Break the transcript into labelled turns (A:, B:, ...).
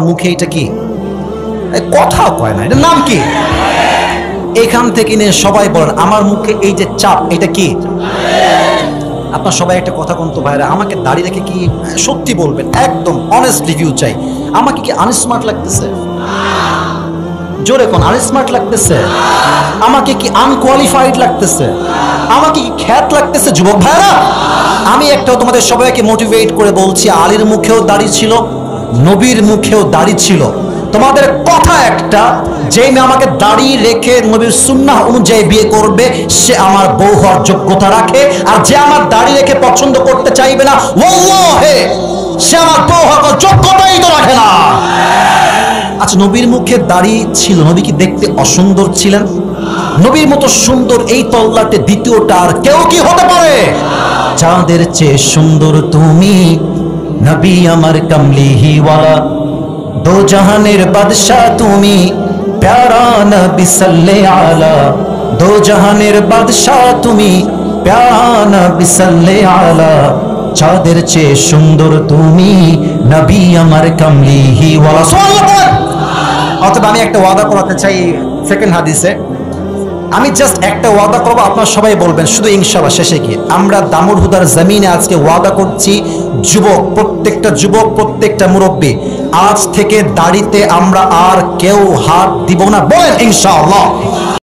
A: মুখে এটা কি কথা কয় না, এটা নাম কি? এখান থেকে নিয়ে সবাই বলেন আমার মুখে এই যে চাপ, এটা কি? আপনার সবাই একটা কথা কোন তো ভাইরা, আমাকে দাঁড়িয়ে রেখে কি সত্যি বলবেন, একদম অনেস্ট রিভিউ চাই। আমাকে কি আনস্মার্ট লাগতেছে? জোরে কোন আনস্মার্ট লাগতেছে? আমাকে কি আনকোয়ালিফাইড লাগতেছে? আমাকে কি খ্যাত লাগতেছে? যুবক ভাইরা, আমি একটাও তোমাদের সবাইকে মোটিভেট করে বলছি, আলীর মুখেও দাড়ি ছিল, নবীর মুখেও দাড়ি ছিল। তোমাদের কথা একটা, যে মেয়ে আমাকে দাড়ি রেখে নবীর সুন্নাহ অনুযায়ী বিয়ে করবে সে আমার বউ হওয়ার যোগ্যতা রাখে, আর যে আমার দাড়ি রেখে পছন্দ করতে চাইবে না ওয়াল্লাহি সে আমার বউ হওয়ার যোগ্যতাই তো রাখে না। আচ্ছা, নবীর মুখে দাড়ি ছিল, নবী কি দেখতে অসুন্দর ছিলেন? নবীর মতো সুন্দর এই তল্লাটে দ্বিতীয়টা আর কেউ কি হতে পারে? চাঁদের চেয়ে সুন্দর তুমি নবী আমার কামলিহি ওয়ালা, দো জাহানের বাদশাহ তুমি প্যারা নবী সাল্লাল্লাহু আলা, দো জাহানের বাদশাহ তুমি প্যারা নবী সাল্লাল্লাহু আলা, চাঁদের চেয়ে সুন্দর তুমি নবী আমার কামলিহি ওয়ালা। সুবহানাল্লাহ। অতএব আমি একটা ওয়াদা করাতে চাই সেকেন্ড হাদিসে, আমি জাস্ট একটা ওয়াদা করবো, আপনারা সবাই বলবেন শুধু ইনশাআল্লাহ। শেষে গিয়ে আমরা দামুর হুদার জমিনে আজকে ওয়াদা করছি, যুবক প্রত্যেকটা মুরব্বী, আজ থেকে দাড়িতে আমরা আর কেউ হাত দিব না, বলেন ইনশাআল্লাহ।